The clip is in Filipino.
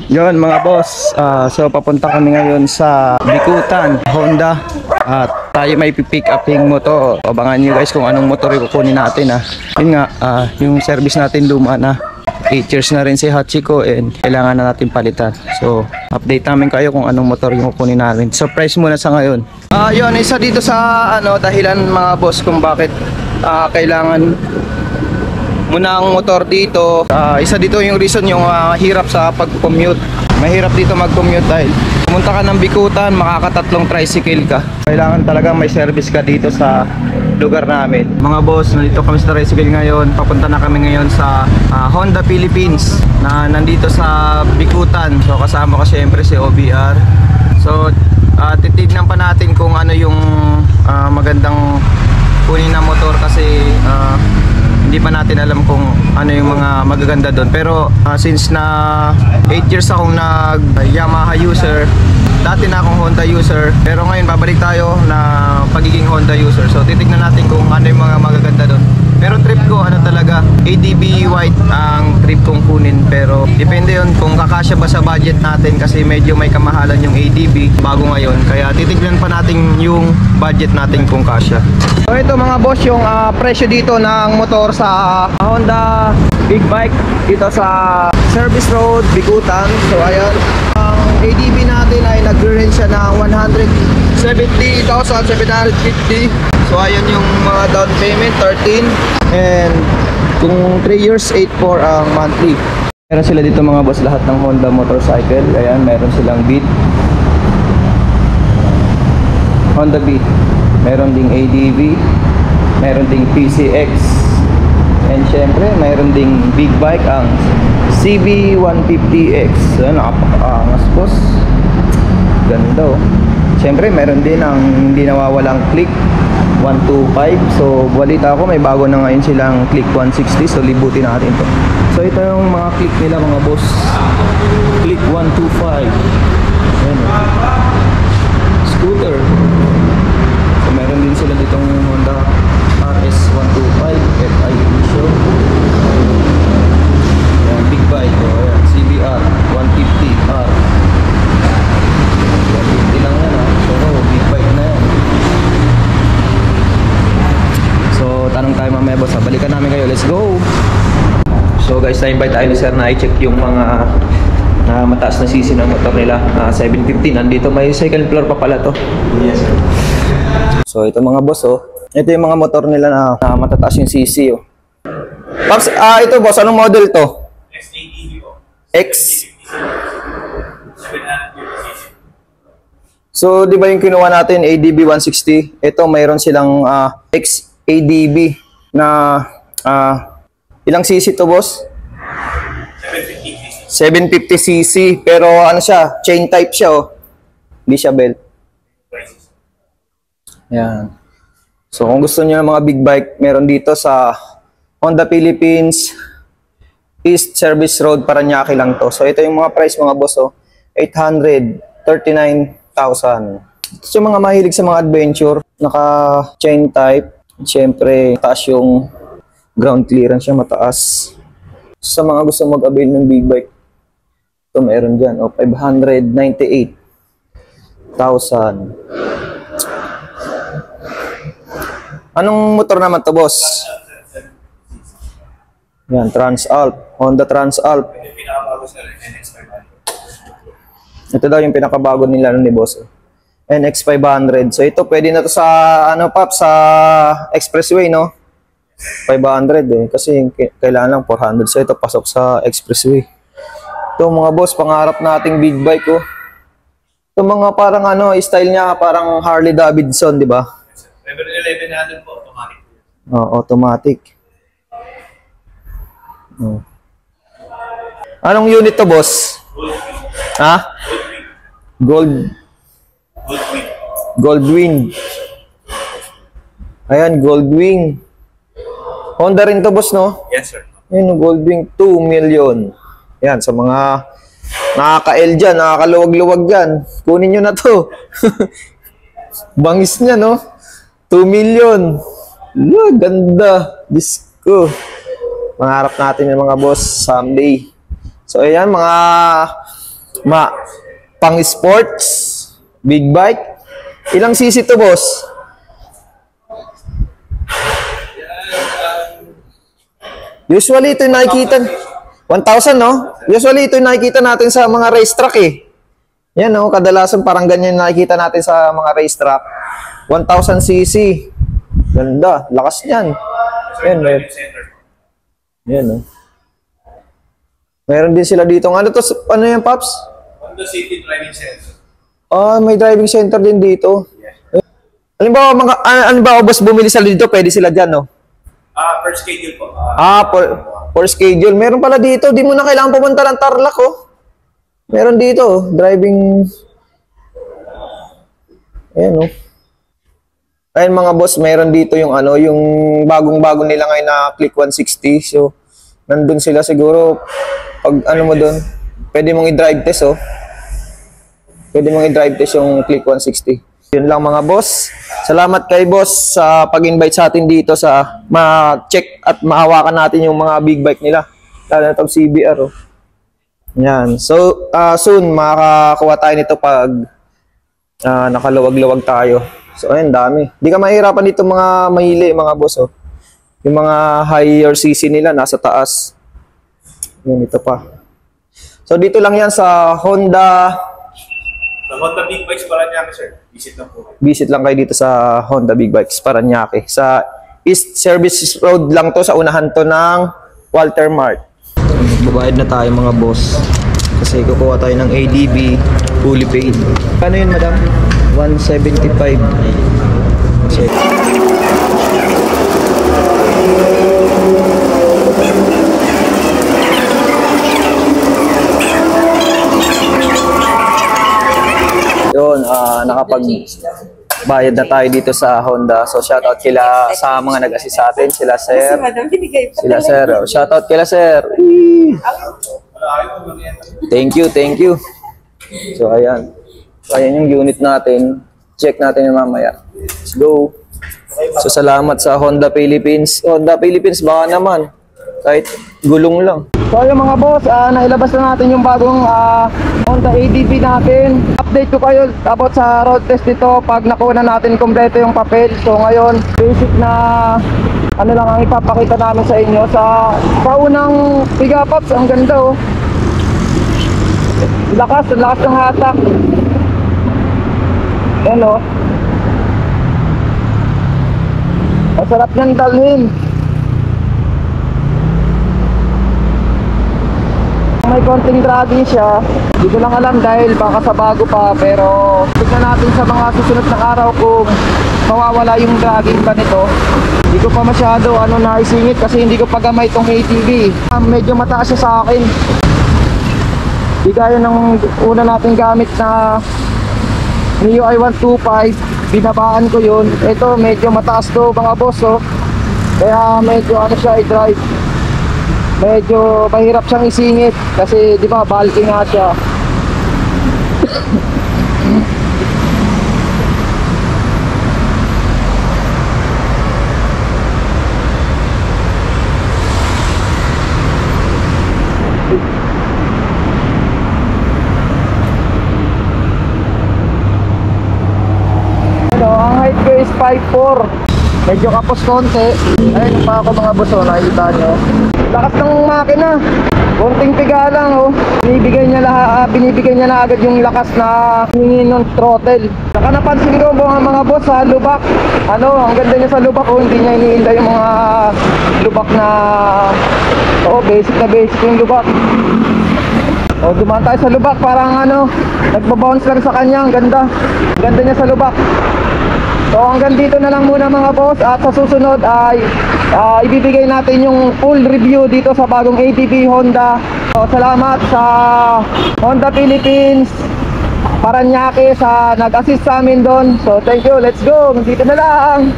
Yon mga boss, so papunta kami ngayon sa Bikutan, Honda. At tayo may pick uping motor. Abangan nyo guys kung anong motor yung kukunin natin Yun nga, yung service natin luma na. 8 years na rin si Hachiko and kailangan na natin palitan. So update namin kayo kung anong motor yung kukunin namin. Surprise muna sa ngayon. Yun, isa dito sa dahilan mga boss kung bakit kailangan muna ang motor dito. Isa dito yung reason yung hirap sa pag-commute. Mahirap dito mag-commute dahil pumunta ka ng Bikutan, makakatatlong tricycle ka. Kailangan talaga may service ka dito sa lugar namin. Mga boss, nandito kami sa tricycle ngayon. Papunta na kami ngayon sa Honda Philippines na nandito sa Bikutan. So kasama ko syempre si OBR. So titignan pa natin kung ano yung magandang kunin na motor kasi hindi pa natin alam kung ano yung mga magaganda doon. Pero since na 8 years akong nag Yamaha user, dati na akong Honda user, pero ngayon babalik tayo na pagiging Honda user. So titignan natin kung ano yung mga magaganda doon. Pero trip ko talaga ADB white ang trip kong kunin, pero depende yun kung kakasya ba sa budget natin kasi medyo may kamahalan yung ADB bago ngayon, kaya titignan pa natin yung budget natin kung kasya. So ito mga boss yung presyo dito ng motor sa Honda Big Bike dito sa Service Road, Bikutan. So ayan, ang ADB natin ay nag-range siya ng 170,750. So ayan yung mga down payment 13 and kung 3 years 8.4 ang monthly. Meron sila dito mga boss lahat ng Honda motorcycle. Ayan, meron silang Beat, Honda Beat, meron ding ADV, meron ding PCX, and syempre meron ding big bike ang CB150X. So napakaangas boss, ganda syempre meron din ang hindi nawawalang Click 125. So balita ako may bago na ngayon silang Click 160. So libutin natin to. So ito yung mga Click nila mga boss, Click 125. Ayan, scooter. So meron din sila ditong Honda RS125 FI edition. Ayan, big bike. Ayan, CBR 150R. 150 lang yan pero big bike na yan. So tanong tayo mamaya boss, balikan namin kayo, let's go. So guys, na-invite tayo ni sir na i-check yung mga mataas na CC ng motor nila. 750, nandito may second floor pa pala to. Yes sir. So ito mga boss ito yung mga motor nila na matataas yung CC Pops, ito boss, anong model to? XADV po. X. So di ba yung kinuha natin ADB 160? Ito mayroon silang XADB na ilang cc to boss? 750cc. Pero ano siya, chain type siya hindi siya belt. Yan. So kung gusto niyo ng mga big bike, meron dito sa Honda Philippines East Service Road, Parañaque lang to. So ito yung mga price mga boss 839,000. Ito yung mga mahilig sa mga adventure, naka chain type. Siyempre taas yung ground clearance siya, mataas. Sa mga gusto mag-avail ng big bike, ito meron dyan 598,000. Anong motor naman to boss? Yan, Transalp, Honda Transalp. Ito daw yung pinakabago nila ni boss NX500. So ito pwede na to sa sa expressway 500 kasi kailangan lang 400. So ito pasok sa expressway. Ito mga boss, pangarap nating big bike Ito mga parang style niya parang Harley Davidson, di ba? Level 11 natin po, automatic. Automatic. Anong unit to boss? Goldwing. Ayan, Goldwing. Honda rin to boss, no? Yes, sir. Ayan, Goldwing 2 million. Ayan, sa mga nakaka-L dyan, nakakaluwag-luwag dyan, kunin nyo na to. Bangis niya, no? 2 million. Ganda. Disco. Mangarap natin yung mga boss someday. So ayan, mga Pang sports, big bike. Ilang cc to, boss? Usually ito yung nakikita 1,000, no? Usually ito yung nakikita natin sa mga racetrack eh. Yan, no? Kadalasan parang ganyan yung nakikita natin sa mga racetrack. 1,000 cc. Ganda, lakas niyan. Yan, Driving center. yan, no? Meron din sila dito. Ano to? Ano yan, Paps? Honda City Driving Center. Ah, may driving center din dito. Halimbawa, halimbawa, boss, bumili sila dito, pwede sila dyan, no? Per schedule po. For schedule. Meron pala dito. Di mo na kailangan pumunta ng Tarlac, oh. Meron dito, oh. Driving. Ayan, oh. Ayun, mga boss, meron dito yung ano, yung bagong-bago nila ngayon na Click 160. So, nandun sila siguro. Pag ano mo dun, pwede mong i-drive test, oh. Pwede mong i-drive test yung Click 160. Yun lang mga boss. Salamat kay boss sa pag-invite sa atin dito sa ma-check at mahawakan natin yung mga big bike nila. Lalo na itong CBR. Oh. Yan. So, soon makakakuha tayo nito pag nakaluwag-luwag tayo. So, ayun, dami. Di ka mahirapan dito mga mahili, mga boss. Oh. Yung mga higher CC nila, nasa taas. Yan, ito pa. So, dito lang yan sa Honda. Sa Honda Big Bikes Paranaque, sir. Visit lang po. Visit lang kayo dito sa Honda Big Bikes Paranaque. Sa East Service Road lang to, sa unahan to ng Walter Mart. Babayad na tayo mga boss. Kasi kukuha tayo ng ADB fully paid. Kano yun, madam? 175. Check. Yun, nakapag-bayad na tayo dito sa Honda. So, shoutout kila sa mga nag-assist sa atin. Sila, sir. Sila, sir. Oh, shoutout kila, sir. Thank you, thank you. So, ayan. Ayan yung unit natin. Check natin yung mamaya. Let's go. So, salamat sa Honda Philippines. Honda Philippines, baka naman. Kahit gulong lang. So yung mga boss, nailabas na natin yung bagong Honda ADB natin. Update ko kayo about sa road test nito pag nakuha na natin kompleto yung papel. So ngayon, basic na ano lang ang ipapakita namin sa inyo. Sa unang pick-ups, ang ganda oh. Lakas ng hatak. Yan oh. Masarap niyang dalhin. May konting dragging siya. Hindi ko lang alam dahil baka sa bago pa, pero tignan natin sa mga susunod na araw kung mawawala yung dragging ba nito. Hindi ko pa masyado naisingit kasi hindi ko pa gamay itong ATV. Medyo mataas siya sa akin. Hindi gaya ng una natin gamit na Mio i125. Binabaan ko yun. Ito medyo mataas to mga boss oh. Kaya medyo siya i-drive. Medyo mahirap siyang isingit kasi di ba bulky nga siya. Ang height ko is 5'4". Medyo kapos konti. Ayun pa ako mga boss, nakikita nyo. Lakas ng makina. Konting piga lang oh. Binibigay niya na agad yung lakas na hingin ng throttle. Saka napansin ko mga boss sa lubak. Ang ganda niya sa lubak oh. Hindi niya iniinda yung mga lubak na basic na basic yung lubak. Dumaan tayo sa lubak, parang nagbabounce lang sa kanya. Ang ganda. Ang ganda niya sa lubak. So hanggang dito na lang muna mga boss, at sa susunod ay ibibigay natin yung full review dito sa bagong ATV Honda. So salamat sa Honda Philippines Paranaque sa nag-assist sa amin doon. So thank you, let's go, dito na lang.